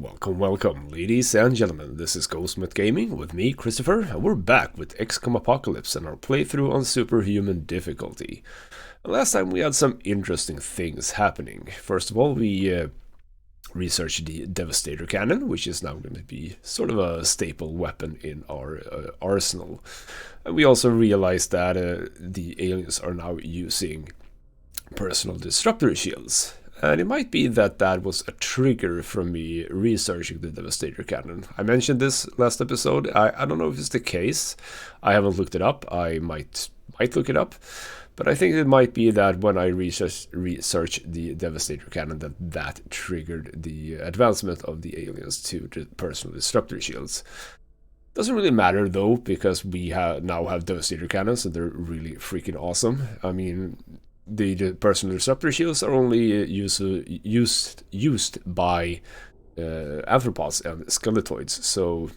Welcome, ladies and gentlemen. This is Ghostmet Gaming with me, Christopher, and we're back with XCOM Apocalypse and our playthrough on Superhuman difficulty. Last time we had some interesting things happening. First of all, we researched the Devastator Cannon, which is now going to be sort of a staple weapon in our arsenal. And we also realized that the aliens are now using personal disruptor shields. And it might be that that was a trigger from me researching the Devastator Cannon. I mentioned this last episode. I don't know if it's the case. I haven't looked it up. I might look it up. But I think it might be that when I research the Devastator Cannon, that triggered the advancement of the aliens to the personal disruptor shields. Doesn't really matter though, because we now have Devastator Cannons and they're really freaking awesome. I mean, the personal disruptor shields are only used by arthropods and skeletoids, so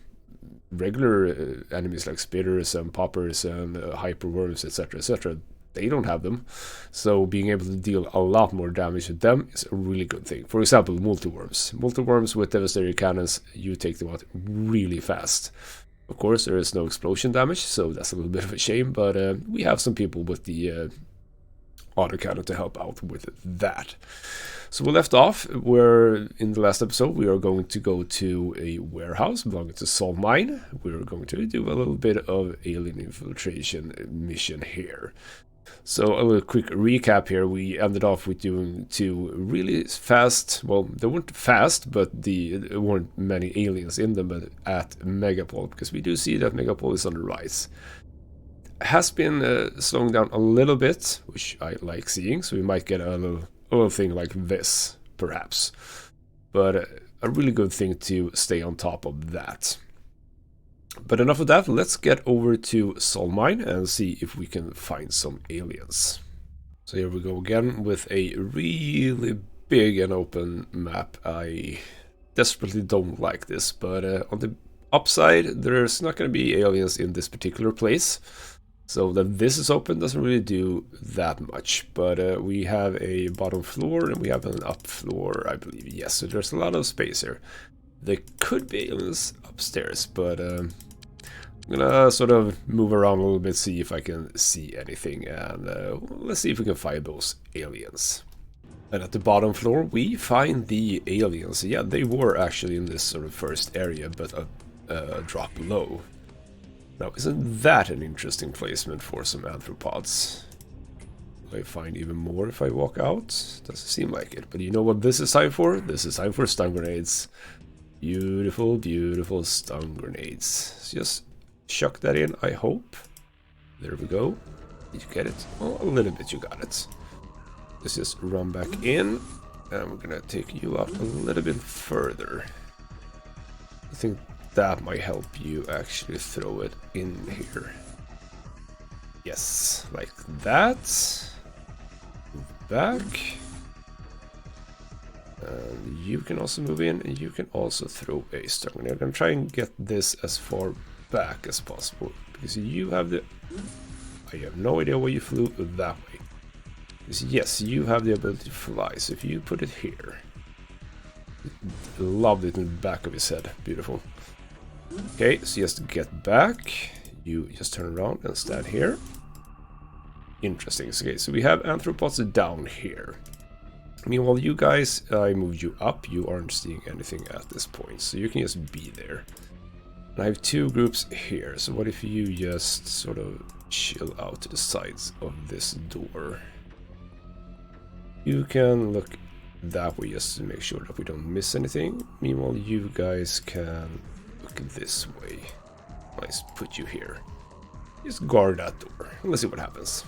regular enemies like spitters and poppers and hyperworms, etc., they don't have them. So being able to deal a lot more damage with them is a really good thing. For example, multiworms with Devastator Cannons, you take them out really fast. Of course, there is no explosion damage, so that's a little bit of a shame, but we have some people with the autocannon to help out with that. So we left off where in the last episode we are going to go to a warehouse belonging to Sol Mine. We're going to do a little bit of alien infiltration mission here. So a little quick recap here. We ended off with doing two really fast, well, they weren't fast, but there weren't many aliens in them at Megapol, because we do see that Megapol is on the rise. Has been slowing down a little bit, which I like seeing, so we might get a little thing like this, perhaps. But a really good thing to stay on top of that. But enough of that, let's get over to Sol Mine and see if we can find some aliens. So here we go again with a really big and open map. I desperately don't like this, but on the upside, there's not going to be aliens in this particular place. So that this is open doesn't really do that much, but we have a bottom floor and we have an up floor, I believe. Yes, so there's a lot of space here. There could be aliens upstairs, but I'm gonna sort of move around a little bit, see if I can see anything, and let's see if we can find those aliens. And at the bottom floor, we find the aliens. Yeah, they were actually in this sort of first area, but a drop below. Now, isn't that an interesting placement for some arthropods? Will I find even more if I walk out? Doesn't seem like it. But you know what this is time for? This is time for stun grenades. Beautiful, beautiful stun grenades. Just chuck that in, I hope. There we go. Did you get it? Oh, a little bit you got it. Let's just run back in. And we're gonna take you out a little bit further. I think that might help you actually throw it in here. Yes, like that. Move back. And you can also move in, and you can also throw a stun grenade. I'm going to try and get this as far back as possible, because you have the... I have no idea why you flew that way. Because yes, you have the ability to fly, so if you put it here... Loved it in the back of his head. Beautiful. Okay, so just to get back, you just turn around and stand here. Interesting. Okay, so we have arthropods down here. Meanwhile, you guys, I moved you up. You aren't seeing anything at this point, so you can just be there. And I have two groups here, so what if you just sort of chill out to the sides of this door? You can look that way just to make sure that we don't miss anything. Meanwhile, you guys can look this way. Let's put you here. Just guard that door. Let's see what happens.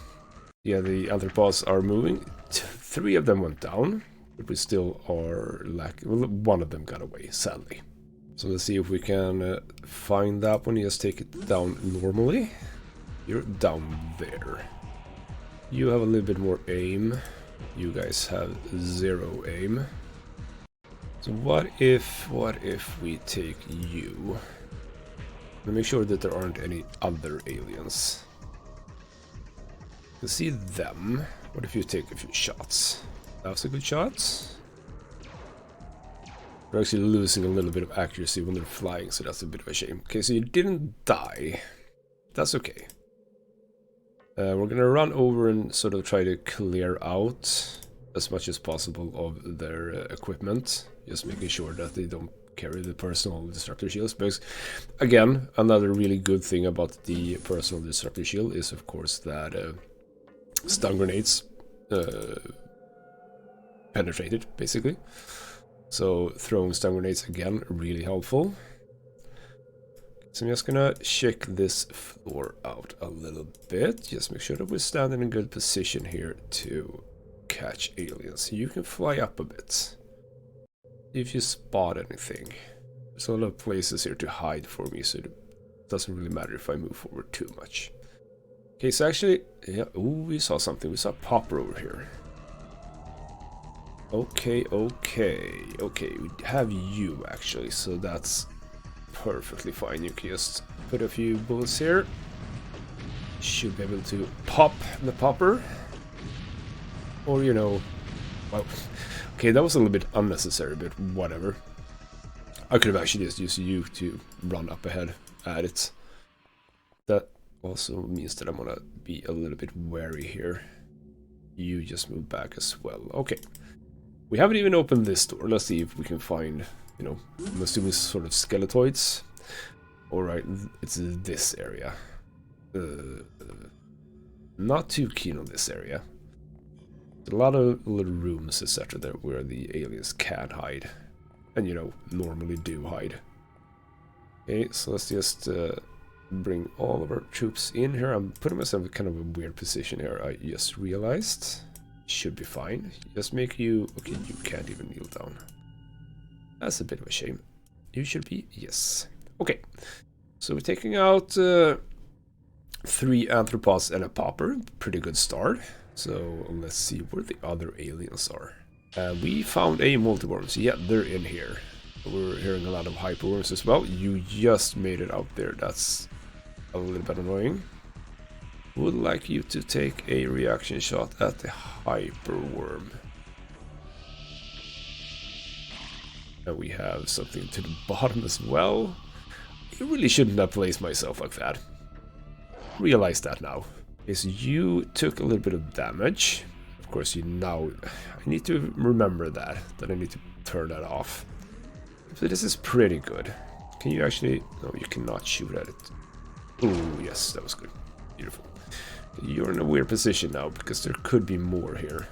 Yeah, the arthropods are moving. 3 of them went down, but we still are lacking. Well, one of them got away, sadly. So let's see if we can find that one. Just take it down normally. You're down there. You have a little bit more aim. You guys have 0 aim. So what if we take you? And make sure that there aren't any other aliens. You see them. What if you take a few shots? That was a good shot. They're actually losing a little bit of accuracy when they're flying, so that's a bit of a shame. Okay, so you didn't die. That's okay. We're gonna run over and sort of try to clear out as much as possible of their equipment. Just making sure that they don't carry the personal disruptor shields. Because, again, another really good thing about the personal disruptor shield is, of course, that stun grenades penetrate it, basically. So throwing stun grenades, again, really helpful. So I'm just gonna check this floor out a little bit. Just make sure that we stand in a good position here to catch aliens. You can fly up a bit. If you spot anything. There's a lot of places here to hide for me, so it doesn't really matter if I move forward too much. Okay, so actually, yeah, ooh, we saw something. We saw a popper over here. Okay, we have you actually, so that's perfectly fine. You can just put a few bullets here. Should be able to pop the popper. Or, you know, well, okay, that was a little bit unnecessary, but whatever. I could have actually just used you to run up ahead at it. That also means that I'm gonna be a little bit wary here. You just move back as well. Okay. We haven't even opened this door. Let's see if we can find, you know, I'm assuming sort of skeletoids. Alright, it's this area. Not too keen on this area. There's a lot of little rooms, etc. there where the aliens can hide. And, you know, normally do hide. Okay, so let's just bring all of our troops in here. I'm putting myself in kind of a weird position here, I just realized. Should be fine. Just make you... Okay, you can't even kneel down. That's a bit of a shame. You should be... Yes. Okay. So we're taking out 3 anthropods and a popper. Pretty good start. So let's see where the other aliens are. We found a multiworm. So yeah, they're in here. We're hearing a lot of hyperworms as well. You just made it out there. That's a little bit annoying. Would like you to take a reaction shot at the hyperworm. And we have something to the bottom as well. I really shouldn't have placed myself like that. Realize that now. Is you took a little bit of damage. Of course, you now... I need to remember that I need to turn that off. So this is pretty good. Can you actually... No, you cannot shoot at it. Oh, yes, that was good. Beautiful. You're in a weird position now, because there could be more here.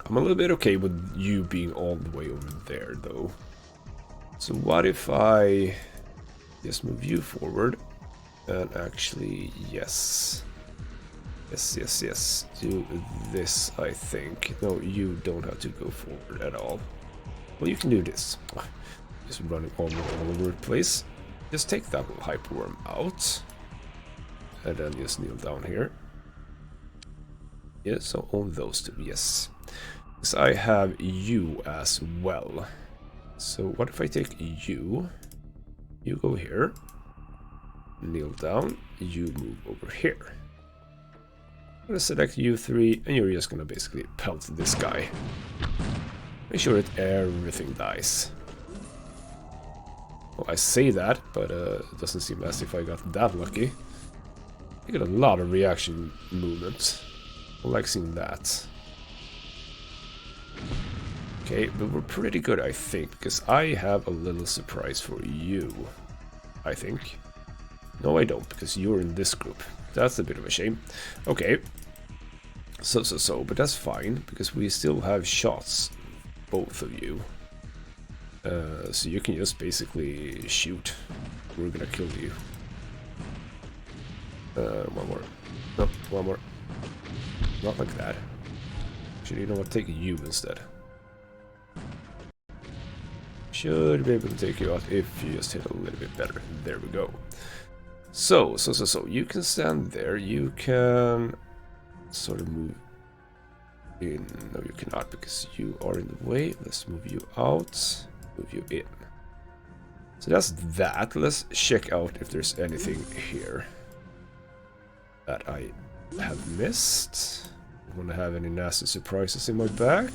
I'm a little bit okay with you being all the way over there, though. So what if I just move you forward? And actually, yes. Yes. Do this, I think. No, you don't have to go forward at all. Well, you can do this. Just running all over the place. Just take that little hyperworm out. And then just kneel down here. Yeah, so on those two, yes. Because I have you as well. So what if I take you? You go here. Kneel down. You move over here. I'm going to select you 3, and you're just going to basically pelt this guy. Make sure that everything dies. Well, I say that, but it doesn't seem as if I got that lucky. I got a lot of reaction movement. I like seeing that. Okay, but we're pretty good, I think, because I have a little surprise for you. I think. No, I don't, because you're in this group. That's a bit of a shame. Okay. So, but that's fine, because we still have shots, both of you. So you can just basically shoot. We're gonna kill you. One more. No, one more. Not like that. Actually, you know what? Take you instead. Should be able to take you out if you just hit a little bit better. There we go. So, you can stand there. You can sort of move in. No, you cannot because you are in the way. Let's move you out. Move you in. So that's that. Let's check out if there's anything here that I have missed. I don't want to have any nasty surprises in my back.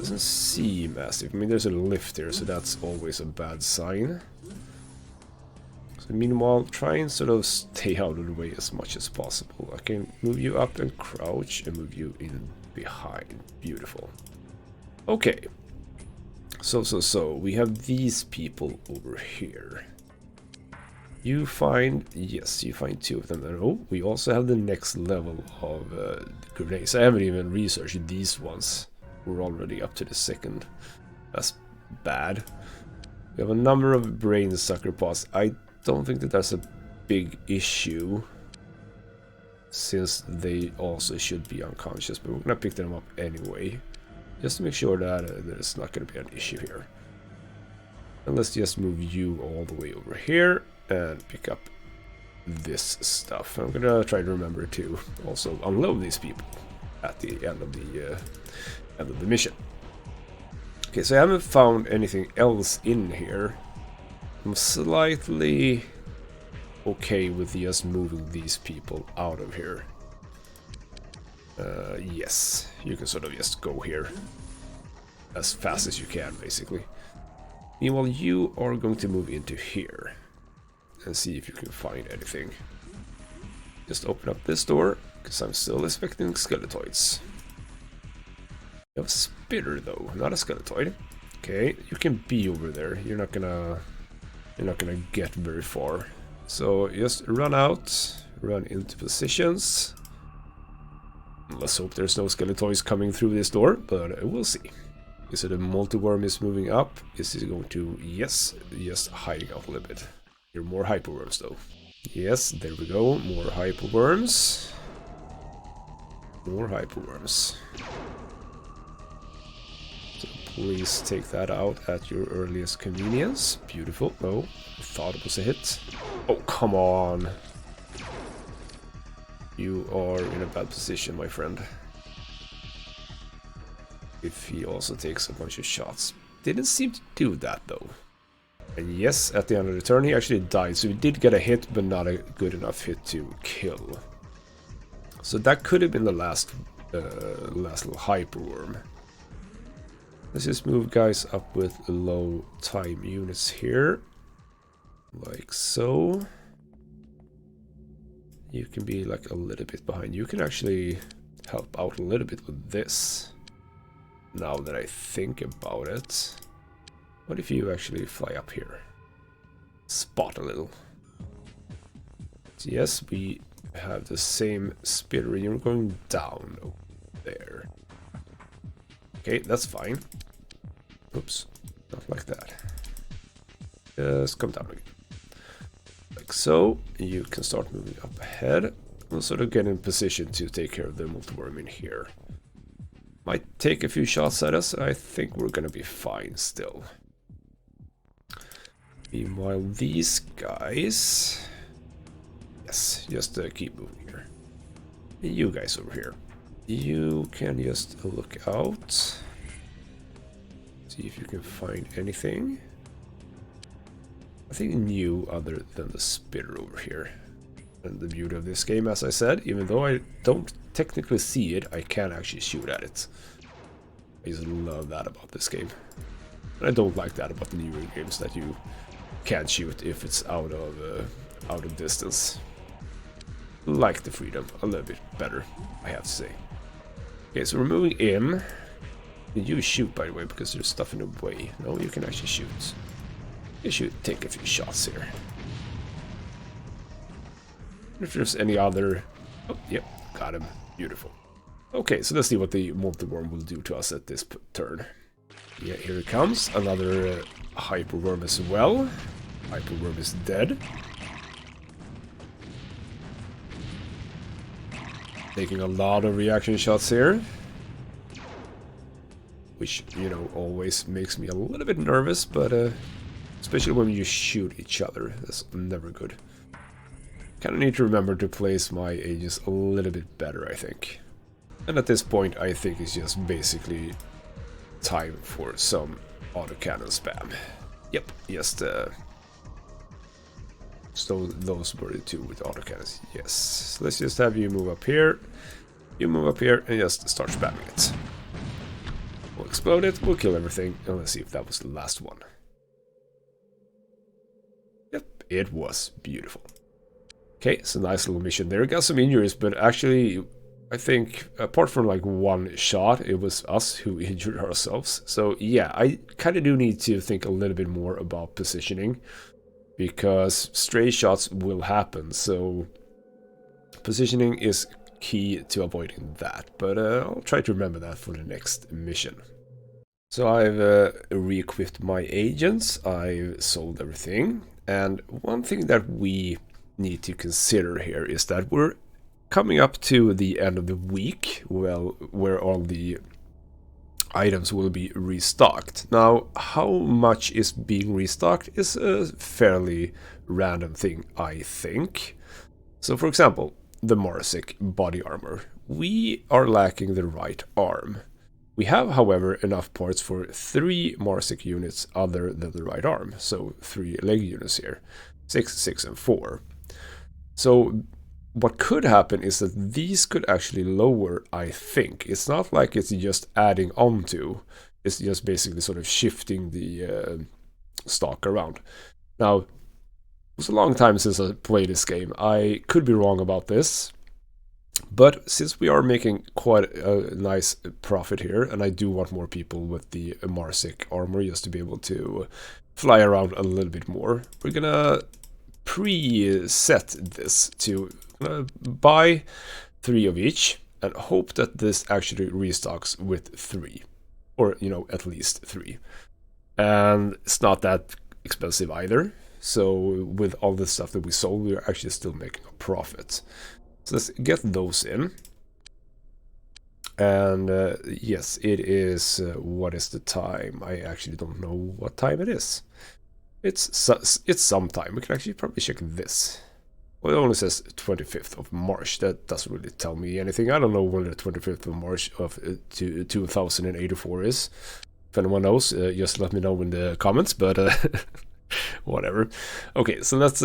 Doesn't seem massive. I mean, there's a lift here, so that's always a bad sign. So meanwhile, try and sort of stay out of the way as much as possible. I can move you up and crouch and move you in behind. Beautiful. Okay. So we have these people over here. You find, yes, you find 2 of them. And oh, we also have the next level of grenades. I haven't even researched these ones. We're already up to the 2nd. That's bad. We have a number of brain sucker pods. I don't think that that's a big issue, since they also should be unconscious, but we're gonna pick them up anyway, just to make sure that there's not gonna be an issue here. And let's just move you all the way over here and pick up this stuff. I'm gonna try to remember to also unload these people at the end of the mission. Okay, so I haven't found anything else in here. I'm slightly okay with just moving these people out of here. Yes, you can sort of just go here as fast as you can, basically. Meanwhile, you are going to move into here and see if you can find anything. Just open up this door, because I'm still expecting skeletoids. You have a spitter though, not a skeletoid. Okay, you can be over there. You're not gonna get very far. So just run out, run into positions. Let's hope there's no skeletoids coming through this door, but we'll see. Is it a multi-worm is moving up? Is it going to... Yes, just hiding out a little bit. Here are more hyperworms though. Yes, there we go. More hyperworms. More hyperworms. So please take that out at your earliest convenience. Beautiful. Oh, I thought it was a hit. Oh, come on. You are in a bad position, my friend. If he also takes a bunch of shots. Didn't seem to do that though. And yes, at the end of the turn he actually died, so he did get a hit, but not a good enough hit to kill. So that could have been the last little hyperworm. Let's just move guys up with low time units here. Like so. You can be like a little bit behind. You can actually help out a little bit with this. Now that I think about it. What if you actually fly up here? Spot a little. So yes, we have the same spitter. You're going down over there. Okay, that's fine. Oops, not like that. Just come down again. Like so. You can start moving up ahead. We'll sort of get in position to take care of the multiworm in here. Might take a few shots at us. I think we're gonna be fine still. Meanwhile, these guys... Yes, just keep moving here. And you guys over here. You can just look out. See if you can find anything. Nothing new other than the spitter over here. And the beauty of this game, as I said, even though I don't technically see it, I can actually shoot at it. I just love that about this game. And I don't like that about the newer games, that you can't shoot if it's out of distance. Like the freedom a little bit better, I have to say. Okay, so we're moving in. You shoot, by the way, because there's stuff in the way. No, you can actually shoot. You should take a few shots here. If there's any other... Oh, yep, got him. Beautiful. Okay, so let's see what the multiworm will do to us at this turn. Yeah, here it comes. Another hyperworm as well. Hyperworm is dead. Taking a lot of reaction shots here. Which, you know, always makes me a little bit nervous, but especially when you shoot each other. That's never good. Kind of need to remember to place my ages a little bit better, I think. And at this point, I think it's just basically time for some autocannon spam. Yep, just so those were the two with autocannons. Yes, so let's just have you move up here. You move up here and just start spamming it. Well, explode it, we'll kill everything, and let's see if that was the last one. Yep, it was. Beautiful. Okay, it's a nice little mission there. Got some injuries, but actually, I think, apart from like one shot, it was us who injured ourselves. So yeah, I kind of do need to think a little bit more about positioning, because stray shots will happen, so positioning is key to avoiding that. But I'll try to remember that for the next mission. So I've re-equipped my agents, I've sold everything, and one thing that we need to consider here is that we're coming up to the end of the week, well, where all the items will be restocked. Now, how much is being restocked is a fairly random thing, I think. So, for example, the Marsic body armor. We are lacking the right arm. We have, however, enough parts for 3 Marsic units other than the right arm. So 3 leg units here. 6, 6, and 4. So what could happen is that these could actually lower, I think. It's not like it's just adding on to. It's just basically sort of shifting the stock around. Now, it was a long time since I played this game. I could be wrong about this. But since we are making quite a nice profit here, and I do want more people with the Marsic armor just to be able to fly around a little bit more, we're gonna pre-set this to buy 3 of each and hope that this actually restocks with 3. Or, you know, at least 3. And it's not that expensive either. So with all the stuff that we sold, we're actually still making a profit. So let's get those in. And yes, it is, what is the time? I actually don't know what time it is. It's some time. We can actually probably check this. Well, it only says 25th of March. That doesn't really tell me anything. I don't know when the 25th of March of 2084 is. If anyone knows, just let me know in the comments, but whatever. Okay, so let's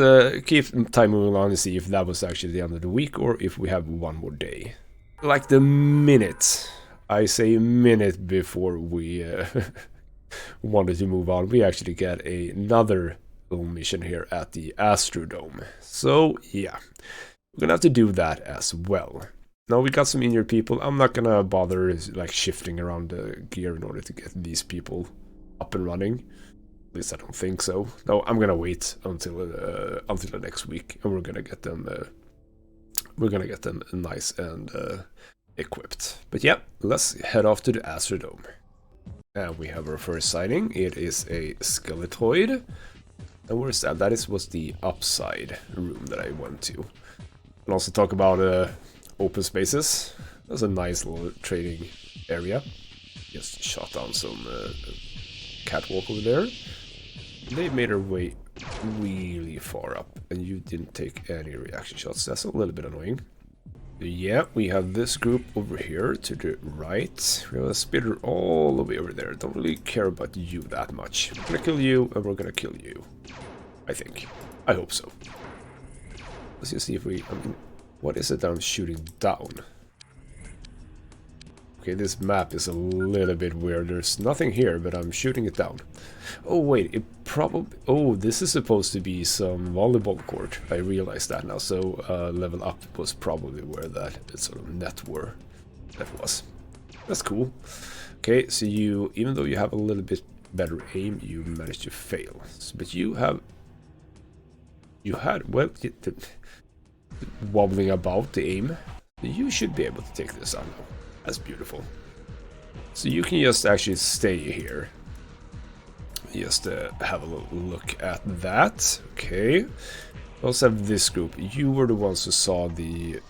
keep time moving on and see if that was actually the end of the week or if we have one more day. Like the minute, I say minute before we wanted to move on, we actually get another little mission here at the Astrodome. So yeah, we're gonna have to do that as well. Now we got some injured people. I'm not gonna bother like shifting around the gear in order to get these people up and running. At least I don't think so. No, I'm gonna wait until the next week, and we're gonna get them nice and equipped. But yeah, let's head off to the Astrodome. And we have our first sighting. It is a skeletoid. And where's that? That was the upside room that I went to. And also talk about open spaces. That's a nice little trading area. Just shot down some catwalk over there. They made their way really far up, and you didn't take any reaction shots. That's a little bit annoying. Yeah, we have this group over here to the right. We have a spitter all the way over there. Don't really care about you that much. We're gonna kill you, and we're gonna kill you. I think. I hope so. Let's just see if we... I mean, what is it that I'm shooting down? Okay, this map is a little bit weird. There's nothing here, but I'm shooting it down. Oh, wait, it probably... Oh, this is supposed to be some volleyball court. I realized that now. So, level up was probably where that sort of net was. That's cool. Okay, so you... Even though you have a little bit better aim, you managed to fail. But you have... You had... Well, wobbling about the aim. You should be able to take this on now. That's beautiful. So you can just actually stay here. Just have a little look at that. Okay. We also have this group. You were the ones who saw the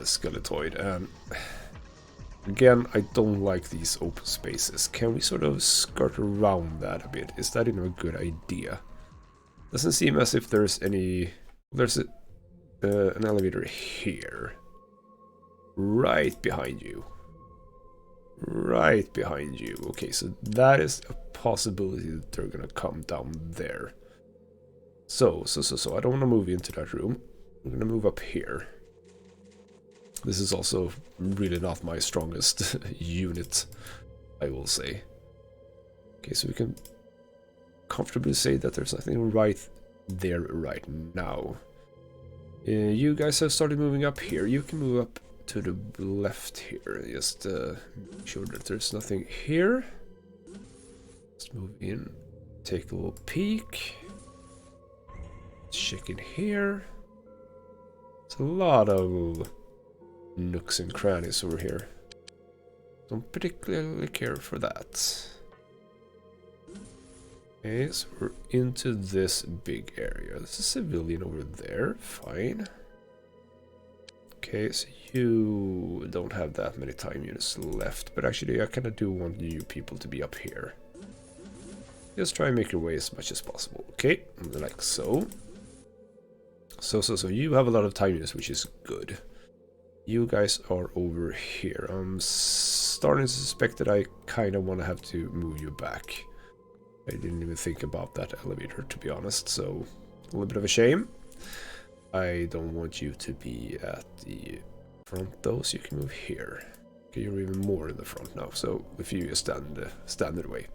skeletoid. And again, I don't like these open spaces. Can we sort of skirt around that a bit? Is that even a good idea? Doesn't seem as if there's any... There's an elevator here. Right behind you. Right behind you. Okay, so that is a possibility that they're gonna come down there. So I don't want to move into that room. I'm gonna move up here. This is also really not my strongest unit. I will say. Okay, so we can comfortably say that there's nothing right there right now. You guys have started moving up here. You can move up to the left here. Just make sure that there's nothing here. Let's move in, take a little peek. Check in here. There's a lot of nooks and crannies over here. Don't particularly care for that. Okay, so we're into this big area. There's a civilian over there. Fine. Okay, so you don't have that many time units left, but actually I kind of do want you people to be up here. Just try and make your way as much as possible. Okay, like so. So you have a lot of time units, which is good. You guys are over here. I'm starting to suspect that I kind of want to have to move you back. I didn't even think about that elevator, to be honest, so a little bit of a shame. I don't want you to be at the front though, so you can move here. Okay, you're even more in the front now, so if you just stand it way.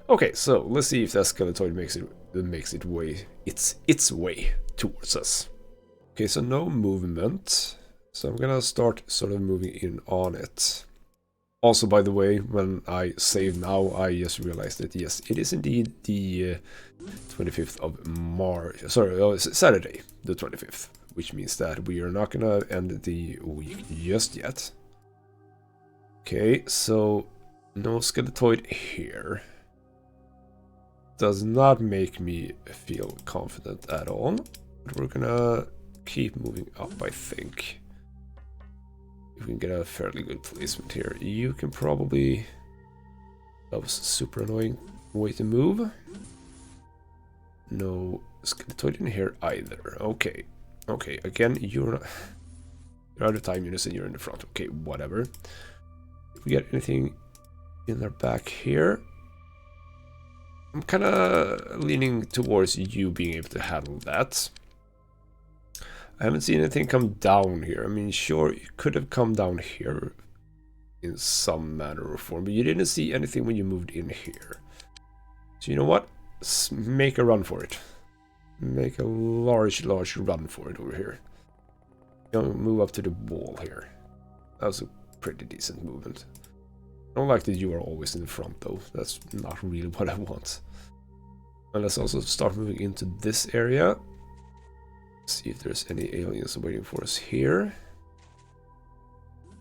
Okay, so let's see if that skeleton makes its way towards us. Okay, so no movement. So I'm gonna start sort of moving in on it. Also, by the way, when I save now, I just realized that yes, it is indeed the 25th of March. Sorry, Saturday, the 25th, which means that we are not gonna end the week just yet. Okay, so no skeletoid here. Does not make me feel confident at all, but we're gonna keep moving up, I think. If we can get a fairly good placement here, you can probably... That was a super annoying way to move. No skeletoid in here either. Okay. Okay, again, you're out of time units and you're in the front. Okay, whatever. If we get anything in our back here, I'm kind of leaning towards you being able to handle that. I haven't seen anything come down here. I mean, sure, it could have come down here in some manner or form, but you didn't see anything when you moved in here. So you know what? Let's make a run for it. Make a large run for it over here. Move up to the wall here. That was a pretty decent movement. I don't like that you are always in the front, though. That's not really what I want. And let's also start moving into this area. See if there's any aliens waiting for us here.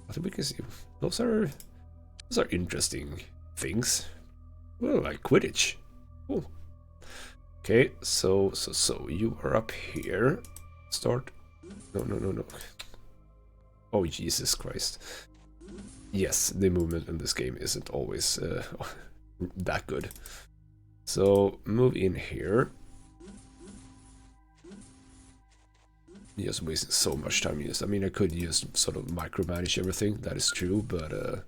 I think we can see. Those are interesting things. Well, like Quidditch. Cool. Okay, so you are up here. Start. No. Oh, Jesus Christ. Yes, the movement in this game isn't always that good. So move in here. Just wasting so much time. I mean, I could just sort of micromanage everything. That is true, but I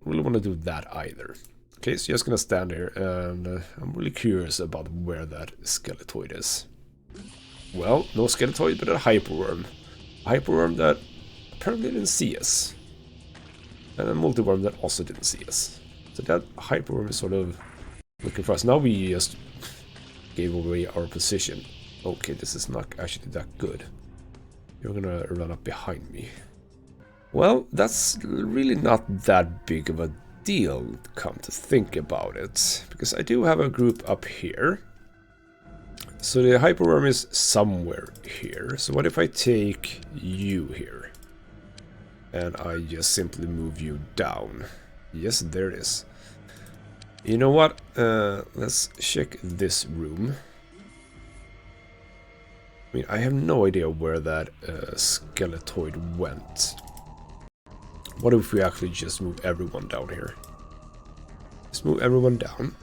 really want to do that either. Okay, so just gonna stand here, and I'm really curious about where that skeletoid is. Well, no skeletoid, but a hyperworm. A hyperworm that apparently didn't see us. And a multiworm that also didn't see us. So that hyperworm is sort of looking for us. Now we just gave away our position. Okay, this is not actually that good. You're gonna run up behind me. Well, that's really not that big of a deal, come to think about it. Because I do have a group up here. So the hyperworm is somewhere here. So what if I take you here? And I just simply move you down. Yes, there it is. You know what? Let's check this room. I mean, I have no idea where that skeletoid went. What if we actually just move everyone down here? Let's move everyone down.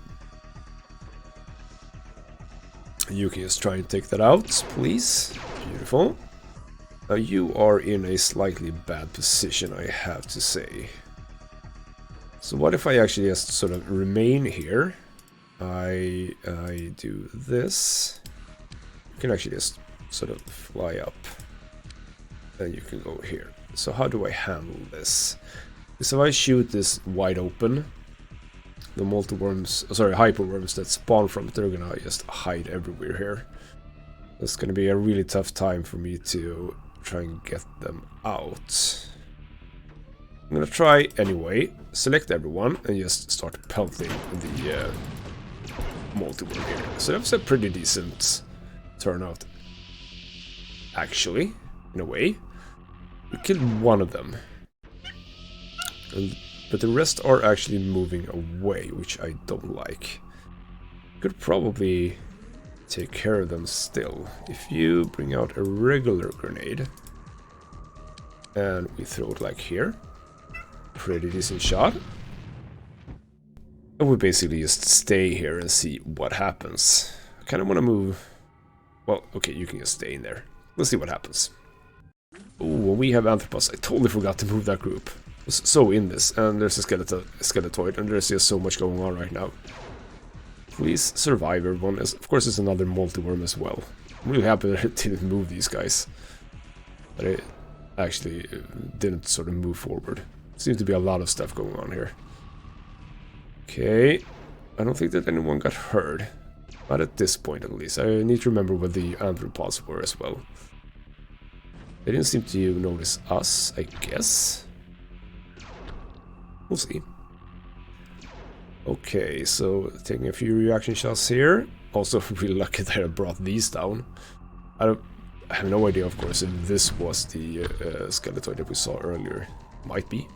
You can just try and take that out, please. Beautiful. Now you are in a slightly bad position, I have to say. So what if I actually just sort of remain here? I do this. You can actually just sort of fly up. And you can go here. So how do I handle this? So I shoot this wide open. the multi-worms, sorry, hyper-worms that spawn from it, they're gonna just hide everywhere here. It's gonna be a really tough time for me to try and get them out. I'm gonna try anyway, select everyone, and just start pelting the multi-worm here. So that was a pretty decent turnout, actually, in a way. We killed one of them. But the rest are actually moving away, which I don't like. Could probably take care of them still. If you bring out a regular grenade and we throw it like here, pretty decent shot. And we basically just stay here and see what happens. I kind of want to move. Well, okay, you can just stay in there. Let's see what happens. Oh, we have Anthropos. I totally forgot to move that group. I was so in this, and there's a skeletoid, and there's just so much going on right now. Please survive, everyone. Of course, it's another multi-worm as well. I'm really happy that I didn't move these guys. But I actually didn't sort of move forward. Seems to be a lot of stuff going on here. Okay. I don't think that anyone got hurt. Not at this point, at least. I need to remember what the anthropods were as well. They didn't seem to notice us, I guess. We'll see. Okay, so taking a few reaction shots here. Also really lucky that I brought these down. I have no idea, of course, if this was the Skeletoid that we saw earlier. Might be.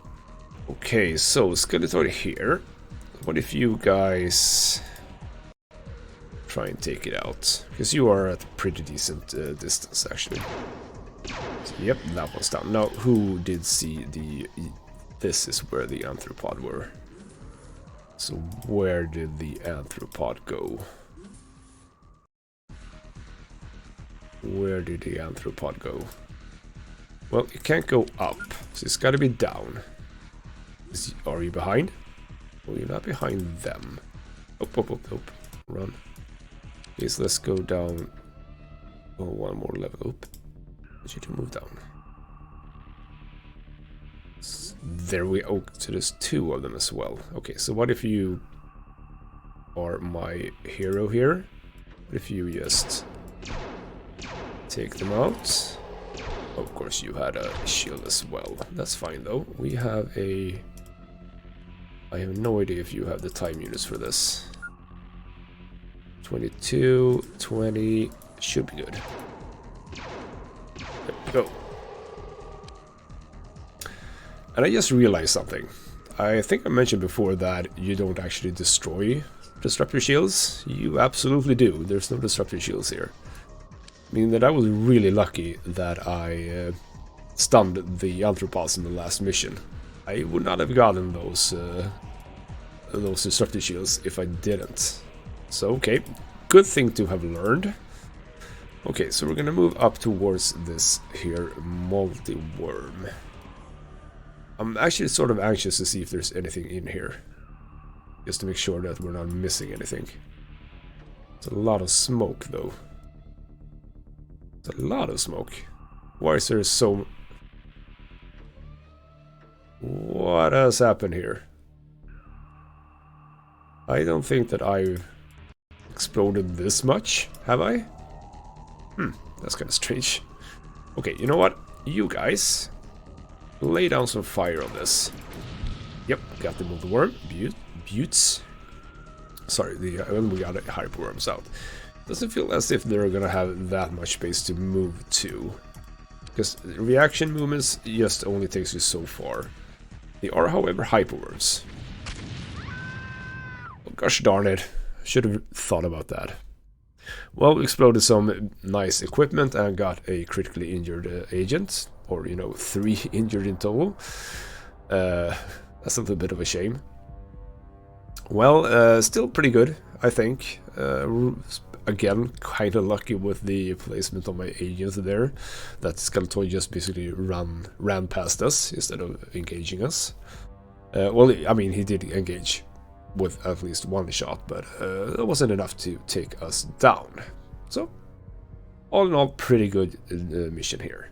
Okay, so Skeletoid here. What if you guys try and take it out? Because you are at a pretty decent distance, actually. So, yep, that one's down. Now, who did see the... This is where the anthropod were. So where did the anthropod go? Where did the anthropod go? Well, it can't go up, so it's got to be down. Are you behind? Oh, you're not behind them. Oh, run. Okay, so let's go down. Oh, one more level. Oop. I should move down. There we go. So there's two of them as well. Okay, so what if you are my hero here? What if you just take them out? Of course, you had a shield as well. That's fine though. We have a... I have no idea if you have the time units for this. 22, 20, should be good. There we go. And I just realized something. I think I mentioned before that you don't actually destroy disruptor shields. You absolutely do. There's no disruptor shields here. Meaning that I was really lucky that I stunned the anthropods in the last mission. I would not have gotten those disruptor shields if I didn't. So, okay. Good thing to have learned. Okay, so we're gonna move up towards this here multi-worm. I'm actually sort of anxious to see if there's anything in here. Just to make sure that we're not missing anything. It's a lot of smoke, though. It's a lot of smoke. Why is there so... What has happened here? I don't think that I've exploded this much, have I? That's kind of strange. Okay, you know what? You guys... lay down some fire on this. Yep, got the multi-worm. Buttes. Sorry, we got the hyperworms out. Doesn't feel as if they're gonna have that much space to move to. Because reaction movements just only takes you so far. They are, however, hyperworms. Oh, gosh darn it. Should have thought about that. Well, we exploded some nice equipment and got a critically injured agent. Or, you know, 3 injured in total. That's a little bit of a shame. Well, still pretty good, I think. Again, kind of lucky with the placement of my agent there. That Skeletoid just basically ran past us instead of engaging us. Well, I mean, he did engage with at least one shot, but that wasn't enough to take us down. So, all in all, pretty good mission here.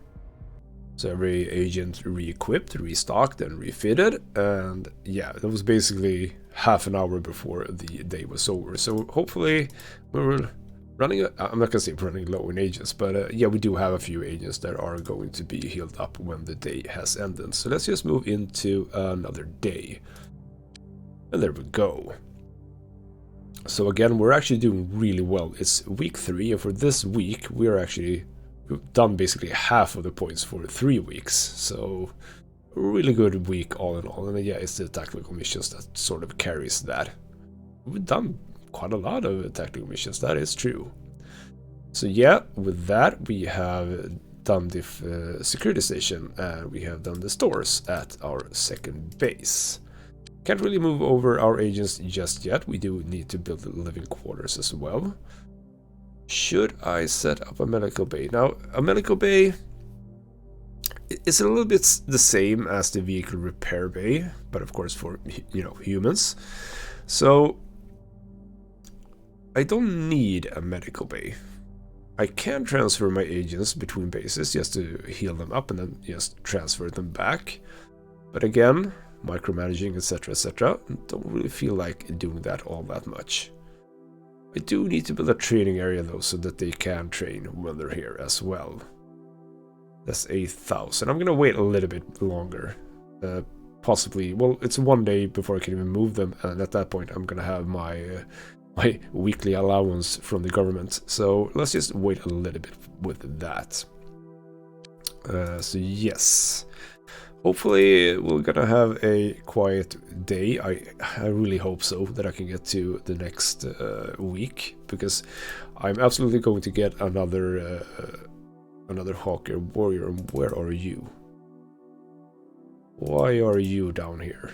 So every agent re-equipped, restocked, and refitted, and yeah, that was basically half an hour before the day was over. So hopefully we're running, I'm not gonna say running low in agents, but yeah, we do have a few agents that are going to be healed up when the day has ended. So let's just move into another day. And there we go. So again, we're actually doing really well. It's week 3, and for this week, we've done basically half of the points for 3 weeks. So a really good week all in all. And yeah, it's the tactical missions that sort of carries that. We've done quite a lot of tactical missions, that is true. So yeah, with that, we have done the security station, and we have done the stores at our second base. Can't really move over our agents just yet. We do need to build the living quarters as well. Should I set up a medical bay? Now, a medical bay is a little bit the same as the vehicle repair bay, but of course for, you know, humans. So I don't need a medical bay. I can transfer my agents between bases just to heal them up and then just transfer them back. But again, micromanaging, etc., don't really feel like doing that all that much. I do need to build a training area though, so that they can train when they're here as well. That's 8,000. I'm gonna wait a little bit longer. Possibly, well, it's 1 day before I can even move them, and at that point I'm gonna have my my weekly allowance from the government. So let's just wait a little bit with that. So yes. Hopefully we're gonna have a quiet day. I really hope so, that I can get to the next week, because I'm absolutely going to get another Hawker warrior. Where are you? Why are you down here?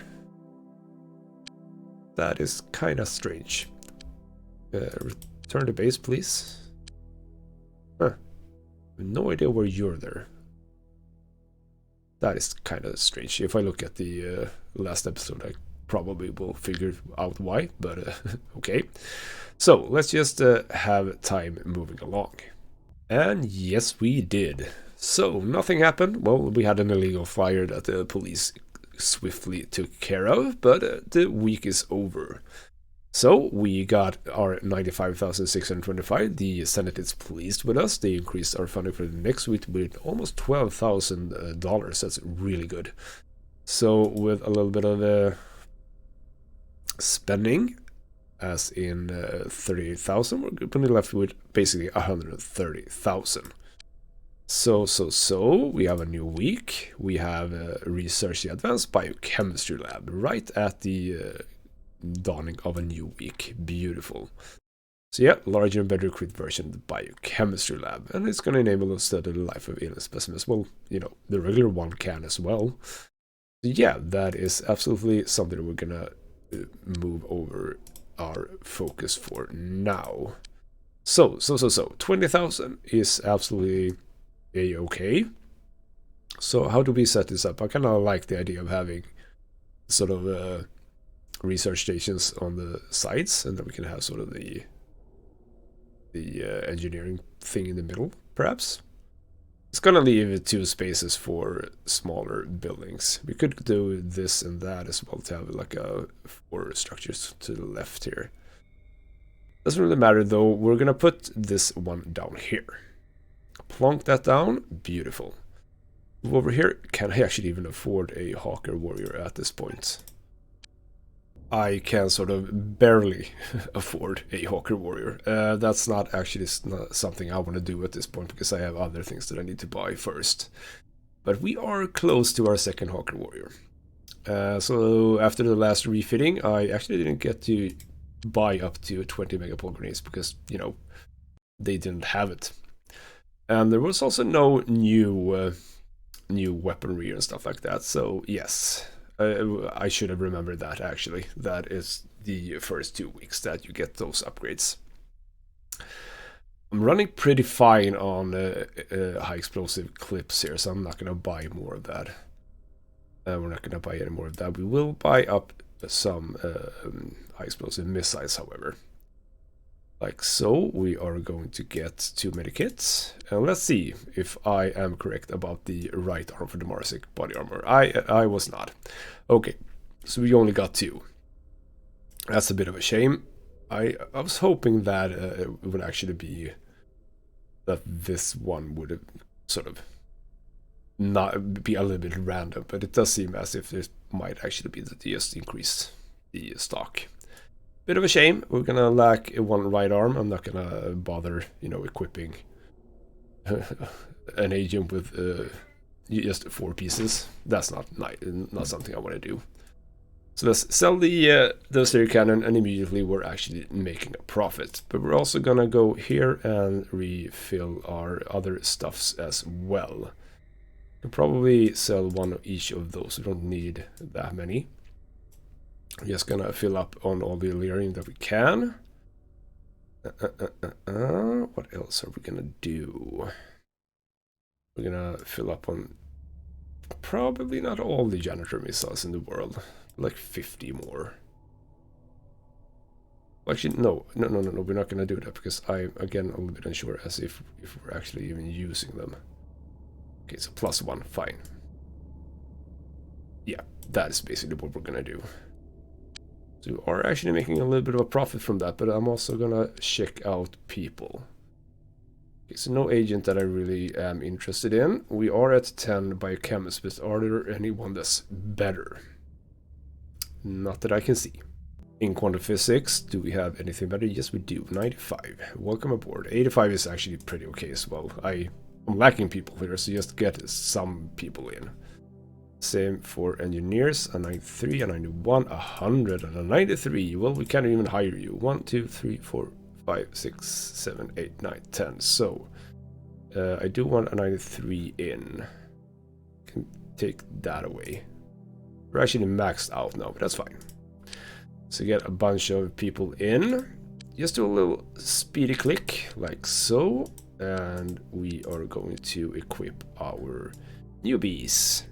That is kind of strange. Return to base, please. Huh. I have no idea where you're there. That is kind of strange. If I look at the last episode, I probably will figure out why, but okay. So let's just have time moving along. And yes, we did. So nothing happened. Well, we had an illegal fire that the police swiftly took care of, but the week is over. So we got our 95,625. The Senate is pleased with us. They increased our funding for the next week with almost $12,000. That's really good. So with a little bit of spending, as in 38,000, we're going to be left with basically 130,000. So we have a new week. We have research the advanced biochemistry lab right at the dawning of a new week. Beautiful. So yeah, larger and better equipped version of the biochemistry lab, and it's going to enable us to study the life of alien specimens. Well, you know, the regular one can as well. So yeah, that is absolutely something that we're gonna move over our focus for now. So 20,000 is absolutely a-okay. So how do we set this up? I kind of like the idea of having sort of research stations on the sides, and then we can have sort of the engineering thing in the middle, perhaps. It's gonna leave 2 spaces for smaller buildings. We could do this and that as well to have like 4 structures to the left here. Doesn't really matter though. We're gonna put this one down here. Plonk that down. Beautiful. Move over here. Can I actually even afford a Hawker warrior at this point? I can sort of barely afford a Hawker warrior. That's not actually something I want to do at this point, because I have other things that I need to buy first. But we are close to our second Hawker warrior. So after the last refitting, I actually didn't get to buy up to 20 megapole grenades because, you know, they didn't have it. And there was also no new weaponry and stuff like that. So yes. I should have remembered that, actually. That is the first 2 weeks that you get those upgrades. I'm running pretty fine on high explosive clips here, so I'm not going to buy more of that. We're not going to buy any more of that. We will buy up some high explosive missiles, however. Like so. We are going to get 2 medikits, and let's see if I am correct about the right arm for the Marsic body armor. I was not. Okay, so we only got 2. That's a bit of a shame. I was hoping that it would actually be that this one would sort of not be a little bit random, but it does seem as if it might actually be that they just increase the stock. Bit of a shame. We're gonna lack one right arm. I'm not gonna bother, equipping an agent with just 4 pieces. That's not something I want to do. So let's sell the stair cannon, and immediately we're actually making a profit. But we're also gonna go here and refill our other stuffs as well. We'll probably sell one of each of those. We don't need that many. We're just gonna fill up on all the lyrium that we can. What else are we gonna do? We're gonna fill up on probably not all the janitor missiles in the world, like 50 more. Actually, no, we're not gonna do that because I'm again a little bit unsure as if we're actually even using them. Okay, so +1, fine. Yeah, that is basically what we're gonna do. So we are actually making a little bit of a profit from that, but I'm also gonna check out people. Okay, so no agent that I really am interested in. We are at 10 biochemists, but are there anyone that's better? Not that I can see. In quantum physics, do we have anything better? Yes, we do. 95. Welcome aboard. 85 is actually pretty okay as well. I'm lacking people here, so just get some people in. Same for engineers, a 93, a 91, 100, and a 93. Well, we can't even hire you. 1, 2, 3, 4, 5, 6, 7, 8, 9, 10. So, I do want a 93 in. Can take that away. We're actually maxed out now, but that's fine. So get a bunch of people in. Just do a little speedy click, like so. And we are going to equip our newbies.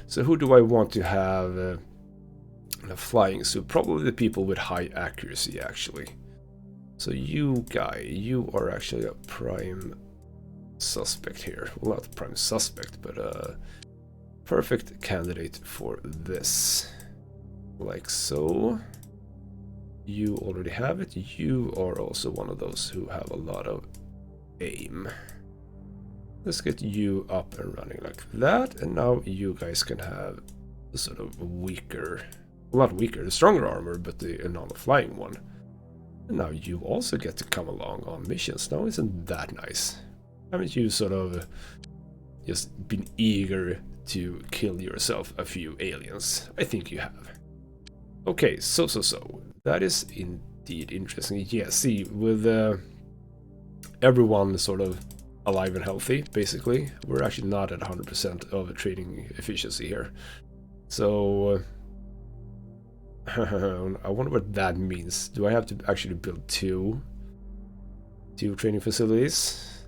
So who do I want to have flying? So probably the people with high accuracy, actually. So you guy, you are actually a prime suspect here. Well, not prime suspect, but a perfect candidate for this. Like so. You already have it. You are also one of those who have a lot of aim. Let's get you up and running like that, and now you guys can have the sort of weaker, well, not weaker, the stronger armor, but the non-flying one. And now you also get to come along on missions. Now isn't that nice? Haven't you sort of just been eager to kill yourself a few aliens? I think you have. Okay, so. That is indeed interesting. Yeah, see, with everyone sort of alive and healthy, basically, we're actually not at 100% of training efficiency here. So, I wonder what that means. Do I have to actually build two training facilities?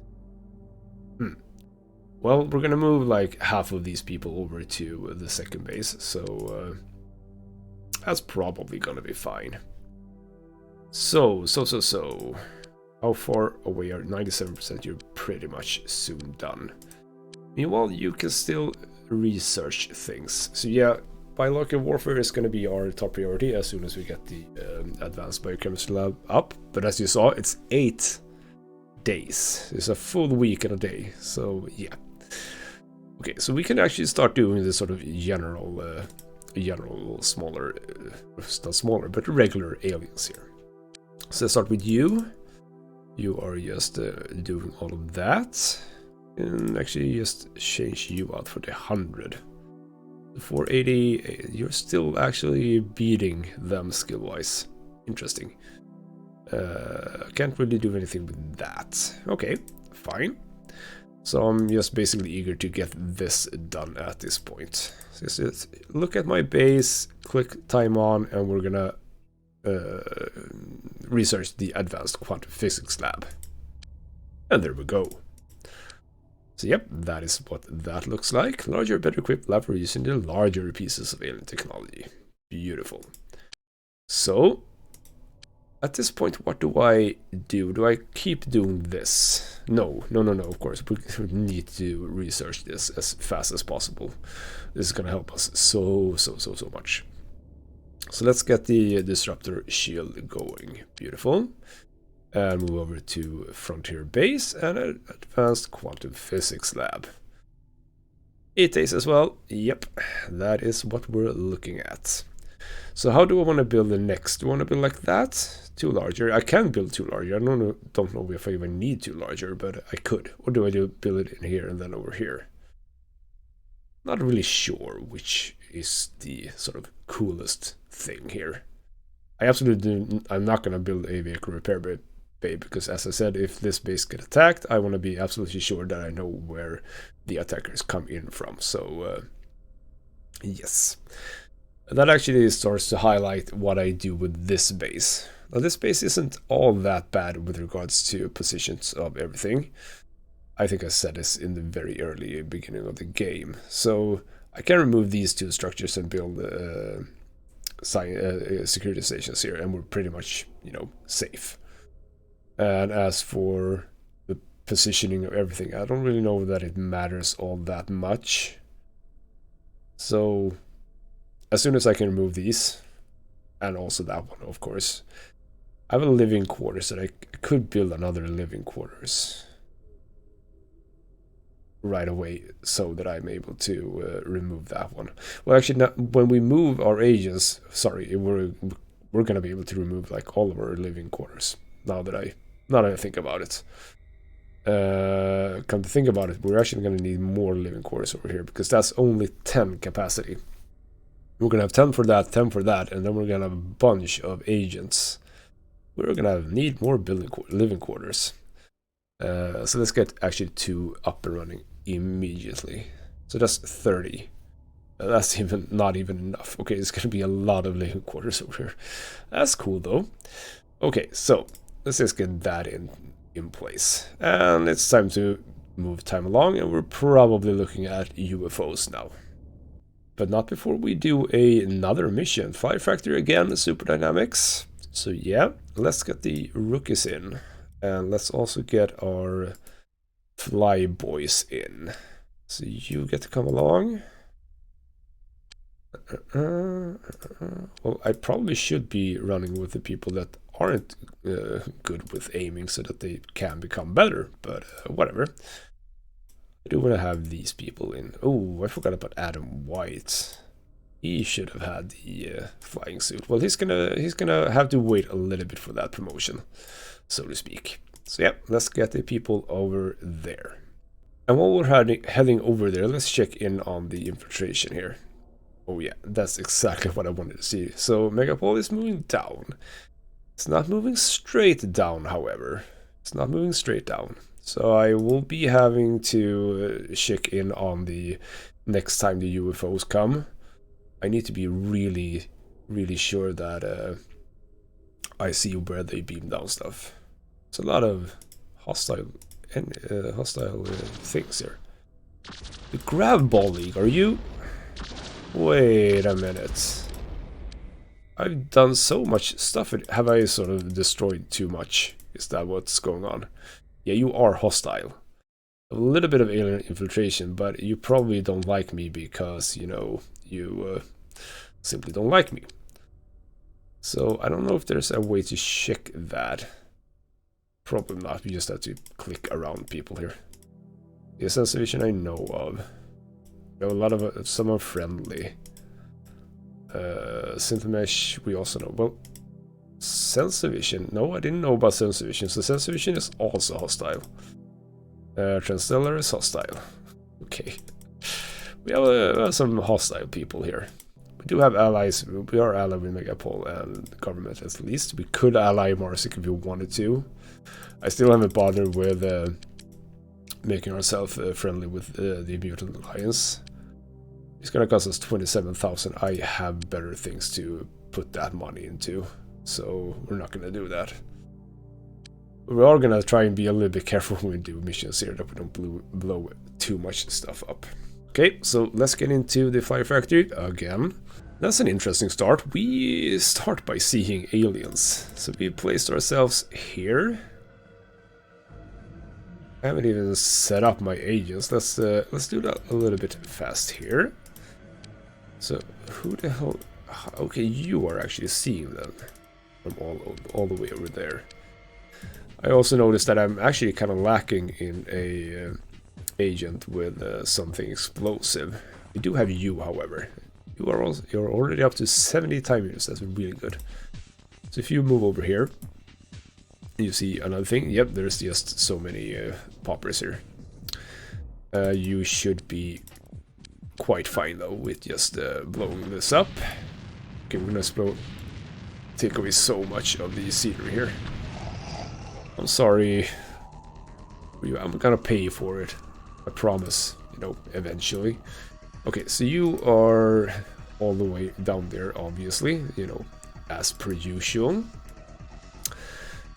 Well, we're gonna move like half of these people over to the second base, so that's probably gonna be fine. So. How far away are 97%? You're pretty much soon done. Meanwhile, you can still research things. So yeah, biological warfare is going to be our top priority as soon as we get the advanced biochemistry lab up. But as you saw, it's 8 days. It's a full week and a day. So yeah. Okay, so we can actually start doing this sort of general smaller, not smaller, but regular aliens here. So let's start with you. You are just doing all of that. And actually just change you out for the 100. The 480, you're still actually beating them skill-wise. Interesting. Can't really do anything with that. Okay, fine. So I'm just basically eager to get this done at this point. So just look at my base, click time on, and we're gonna research the advanced quantum physics lab. And there we go. So yep, that is what that looks like. Larger, better equipped lab for using the larger pieces of alien technology. Beautiful. So, at this point, what do I do? Do I keep doing this? No, of course. We need to research this as fast as possible. This is going to help us so much. So let's get the disruptor shield going. Beautiful. And move over to Frontier Base and an Advanced Quantum Physics Lab. 8 days as well. Yep, that is what we're looking at. So how do I want to build the next? Do I want to build like that? Two larger. I can build two larger. I don't know if I even need two larger, but I could. Or do I build it in here and then over here? Not really sure which is the sort of coolest thing here. I'm not going to build a vehicle repair bay because, as I said, if this base gets attacked, I want to be absolutely sure that I know where the attackers come in from. So, yes. That actually starts to highlight what I do with this base. Now, this base isn't all that bad with regards to positions of everything. I think I said this in the very early beginning of the game. So I can remove these two structures and build security stations here, and we're pretty much, safe. And as for the positioning of everything, I don't really know that it matters all that much. So as soon as I can remove these, and also that one, of course, I have a living quarters that I could build another living quarters right away so that I'm able to remove that one. Well, actually, not, when we move our agents, sorry, we're going to be able to remove like all of our living quarters. Now that I think about it. Come to think about it, we're actually going to need more living quarters over here because that's only 10 capacity. We're going to have 10 for that, 10 for that, and then we're going to have a bunch of agents. We're going to need more living quarters. So let's get actually 2 up and running immediately. So that's 30. That's not even enough. Okay, it's going to be a lot of living quarters over here. That's cool though. Okay, so let's just get that in place. And it's time to move time along, and we're probably looking at UFOs now. But not before we do another mission. Fire Factory again, Super Dynamics. So yeah, let's get the rookies in. And let's also get our fly boys in. So you get to come along. Well, I probably should be running with the people that aren't good with aiming so that they can become better, but whatever. I do want to have these people in. Oh, I forgot about Adam White. He should have had the flying suit. Well, he's gonna have to wait a little bit for that promotion, so to speak. So yeah, let's get the people over there. And while we're heading over there, let's check in on the infiltration here. Oh yeah, that's exactly what I wanted to see. So Megapol is moving down. It's not moving straight down, however. It's not moving straight down. So I will be having to check in on the next time the UFOs come. I need to be really, really sure that I see where they beam down stuff. It's a lot of hostile things here. The Grab Ball League, are you? Wait a minute. I've done so much stuff. Have I sort of destroyed too much? Is that what's going on? Yeah, you are hostile. A little bit of alien infiltration, but you probably don't like me because, you simply don't like me. So I don't know if there's a way to check that. Probably not. We just have to click around people here. The sense vision I know of. We have a lot of some are friendly. Synthemesh we also know. Well, Sensivision. No, I didn't know about Sensivision. So Sensivision is also hostile. Transstellar is hostile. Okay. We have some hostile people here. We do have allies. We are allied with Megapol and the government at least. We could ally Marsik if we wanted to. I still haven't bothered with making ourselves friendly with the Mutant Alliance. It's gonna cost us 27,000. I have better things to put that money into, so we're not gonna do that. We are gonna try and be a little bit careful when we do missions here, that we don't blow too much stuff up. Okay, so let's get into the Fire Factory again. That's an interesting start. We start by seeing aliens. So we placed ourselves here. I haven't even set up my agents. Let's do that a little bit fast here. So who the hell? Okay, you are actually seeing them from all the way over there. I also noticed that I'm actually kind of lacking in a agent with something explosive. We do have you, however. You're already up to 70 time units. That's really good. So if you move over here, you see another thing. Yep, there's just so many poppers here. You should be quite fine though with just blowing this up. Okay, we're gonna take away so much of the scenery here. I'm sorry. I'm gonna pay you for it. I promise. You know, eventually. Okay, so you are all the way down there, obviously. You know, as per usual.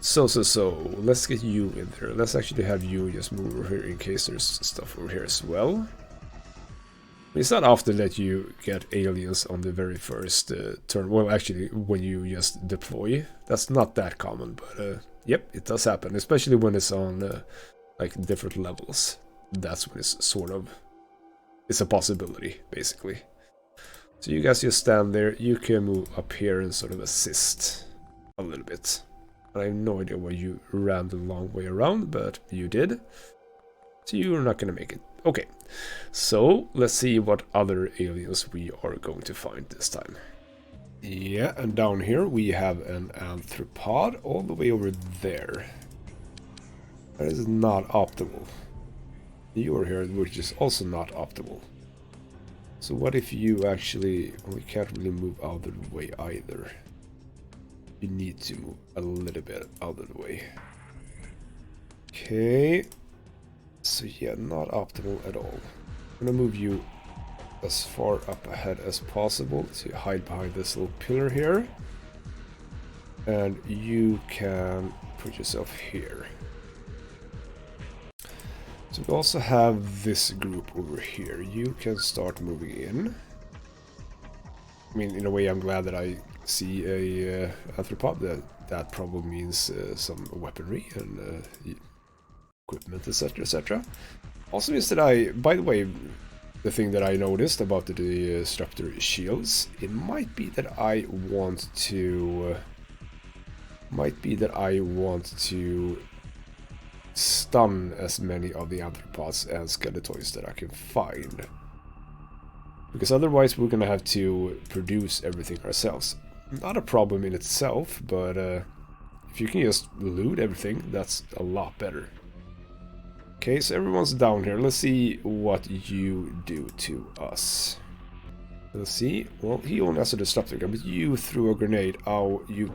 So, let's get you in there. Let's actually have you just move over here in case there's stuff over here as well. It's not often that you get aliens on the very first turn. Well, actually, when you just deploy. That's not that common, but yep, it does happen. Especially when it's on like different levels. That's when it's sort of... It's a possibility, basically. So you guys just stand there. You can move up here and sort of assist a little bit. I have no idea why you ran the long way around, but you did. So you're not going to make it. Okay, so let's see what other aliens we are going to find this time. Yeah, and down here we have an anthropod all the way over there. That is not optimal. You are here, which is also not optimal. So what if you actually... Well, you can't really move out of the way either. You need to move a little bit out of the way. Okay. So yeah, not optimal at all. I'm gonna move you as far up ahead as possible to hide behind this little pillar here. And you can put yourself here. So we also have this group over here. You can start moving in. I mean, in a way, I'm glad that I see a anthropod. That probably means some weaponry and equipment, etc., etc. Also means that by the way, the thing that I noticed about the disruptor shields, it might be that I want to stun as many of the anthropods and skeletoids that I can find. Because otherwise we're gonna have to produce everything ourselves. Not a problem in itself, but if you can just loot everything, that's a lot better. Okay, so everyone's down here. Let's see what you do to us. Let's see. Well, he only has a disruptor gun, but you threw a grenade. Oh, you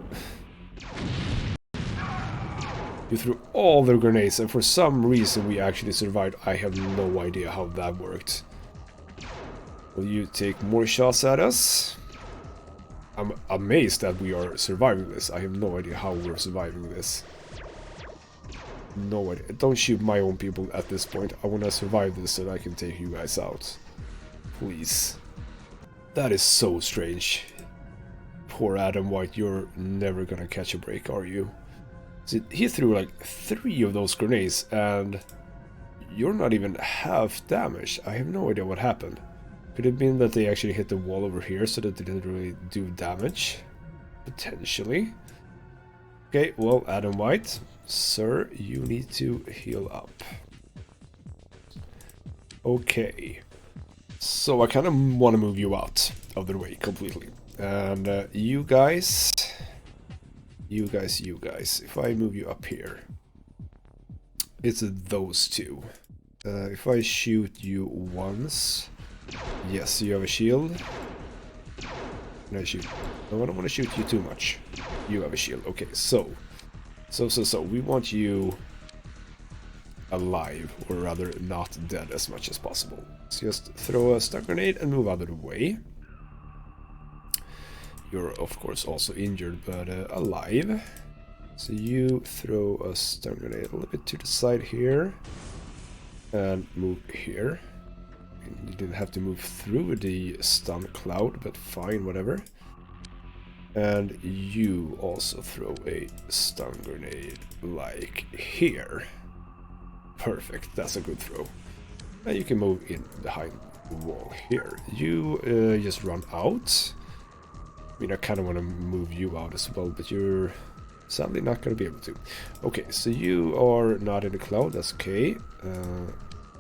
threw all the grenades, and for some reason we actually survived. I have no idea how that worked. Will you take more shots at us? I'm amazed that we are surviving this. I have no idea how we're surviving this. No idea. Don't shoot my own people at this point. I want to survive this so that I can take you guys out. Please. That is so strange. Poor Adam White, you're never gonna catch a break, are you? See, he threw like 3 of those grenades and you're not even half damaged. I have no idea what happened. Could it mean that they actually hit the wall over here so that they didn't really do damage? Potentially. Okay, well, Adam White, sir, you need to heal up. Okay. So I kind of want to move you out of the way completely. And you guys, if I move you up here, it's those two. If I shoot you once, yes, you have a shield. Can I shoot? No, I don't want to shoot you too much. You have a shield. Okay, so we want you alive, or rather not dead as much as possible. So just throw a stun grenade and move out of the way. You're of course also injured, but alive. So you throw a stun grenade a little bit to the side here and move here. You didn't have to move through the stun cloud, but fine, whatever. And you also throw a stun grenade like here. Perfect, that's a good throw. Now you can move in behind the wall here. You just run out. I mean, I kind of want to move you out as well, but you're sadly not going to be able to. Okay, so you are not in the cloud, that's okay.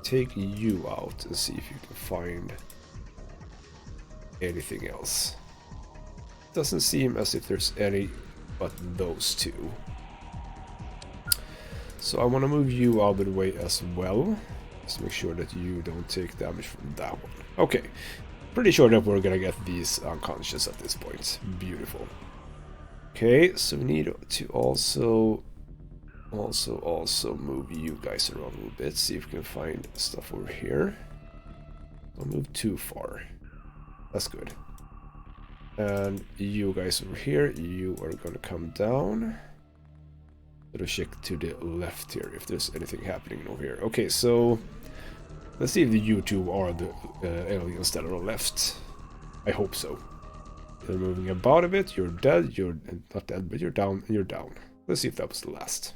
Take you out and see if you can find anything else. Doesn't seem as if there's any but those two. So I want to move you out of the way as well. Just make sure that you don't take damage from that one. Okay, pretty sure that we're gonna get these unconscious at this point. Beautiful. Okay, so we need to also move you guys around a little bit. See if we can find stuff over here. Don't move too far. That's good. And you guys over here, you are gonna come down. Gotta check to the left here if there's anything happening over here. Okay, so let's see if the you two are the aliens that are left. I hope so. They're moving about a bit. You're dead. You're not dead, but you're down. And you're down. Let's see if that was the last.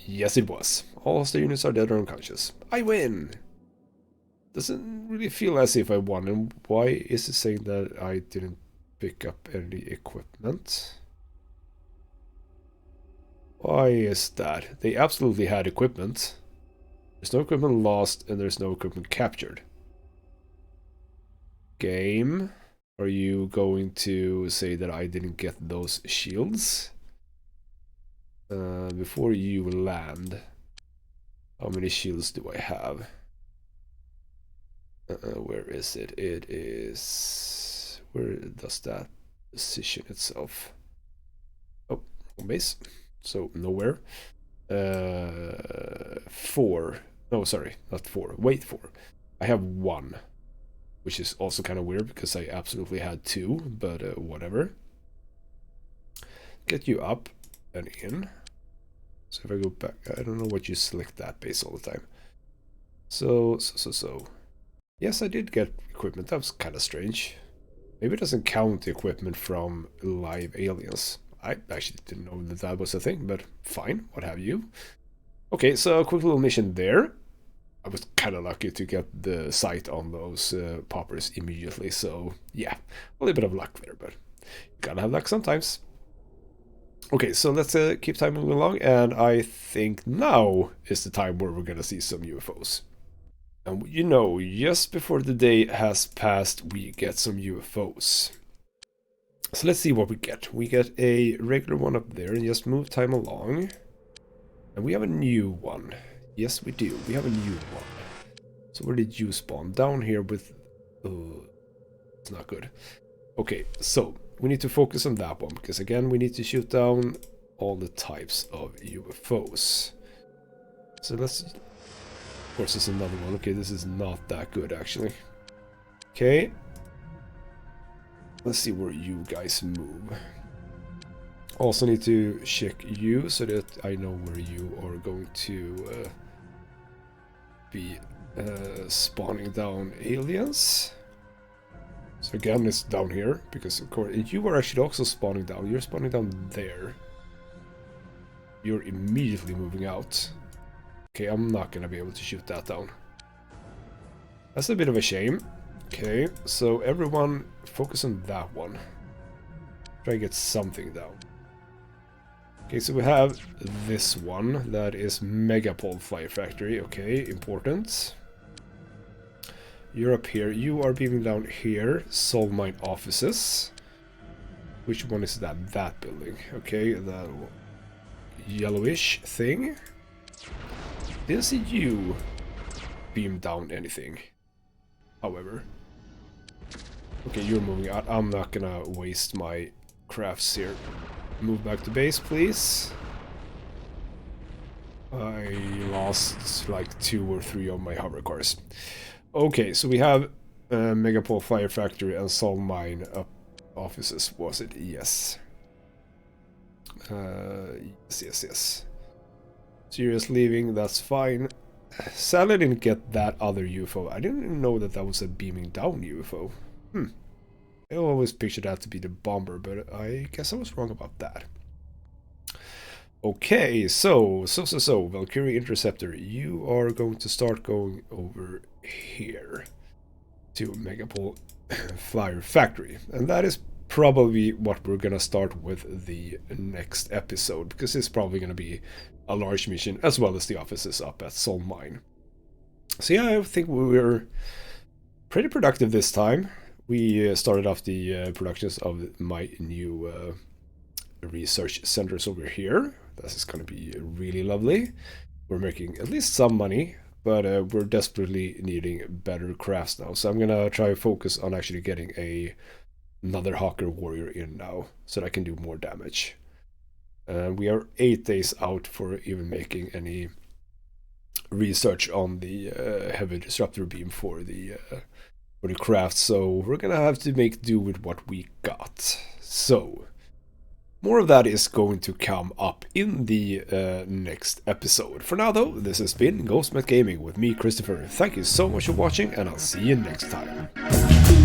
Yes, it was. All hostile units are dead or unconscious. I win! Doesn't really feel as if I won. And why is it saying that I didn't pick up any equipment? Why is that? They absolutely had equipment. There's no equipment lost and there's no equipment captured. Game, are you going to say that I didn't get those shields? Before you land, how many shields do I have? Where is it? It is... Where does that position itself? Oh, home base. So, nowhere. 4. No, sorry, not 4. Wait, 4. I have 1. Which is also kind of weird because I absolutely had 2, but whatever. Get you up and in. So if I go back, I don't know what you select that base all the time. So. Yes, I did get equipment. That was kind of strange. Maybe it doesn't count the equipment from live aliens. I actually didn't know that that was a thing, but fine, what have you. Okay, so a quick little mission there. I was kind of lucky to get the sight on those poppers immediately, so yeah, a little bit of luck there, but you gotta have luck sometimes. Okay, so let's keep time moving along, and I think now is the time where we're gonna see some UFOs. And you know, just before the day has passed, we get some UFOs. So let's see what we get. We get a regular one up there, and just move time along. And we have a new one. Yes, we do. We have a new one. So where did you spawn? Down here with... it's not good. Okay, so we need to focus on that one, because again, we need to shoot down all the types of UFOs. So let's... Of course, there's another one. Okay, this is not that good, actually. Okay. Let's see where you guys move. Also need to check you so that I know where you are going to be spawning down aliens. So again, it's down here, because of course you are actually also spawning down. You're spawning down there. You're immediately moving out. Okay, I'm not gonna be able to shoot that down. That's a bit of a shame. Okay, so everyone focus on that one. Try to get something down. Okay, so we have this one. That is Megapole Fire Factory. Okay, important. You're up here. You are beaming down here. Soul Mine Offices. Which one is that? That building. Okay, that yellowish thing. Didn't see you beam down anything. However. Okay, you're moving out. I'm not gonna waste my crafts here. Move back to base, please. I lost like 2 or 3 of my hover cars. Okay, so we have Megapole Fire Factory and Soul Mine offices, was it? Yes. Yes. Serious leaving, that's fine. Sadly I didn't get that other UFO. I didn't even know that that was a beaming down UFO. I always pictured that to be the bomber, but I guess I was wrong about that. Okay, so Valkyrie Interceptor, you are going to start going over here to Megapole Flyer Factory, and that is probably what we're gonna start with the next episode, because it's probably gonna be a large mission as well as the offices up at Sol Mine. So yeah, I think we were pretty productive this time. We started off the productions of my new research centers over here. This is going to be really lovely. We're making at least some money, but we're desperately needing better crafts now. So I'm going to try to focus on actually getting another Hawker Warrior in now, so that I can do more damage. We are 8 days out for even making any research on the heavy disruptor beam for the craft, so we're gonna have to make do with what we got. So more of that is going to come up in the next episode. For now though, this has been Ghostmet Gaming with me, Christopher. Thank you so much for watching, and I'll see you next time.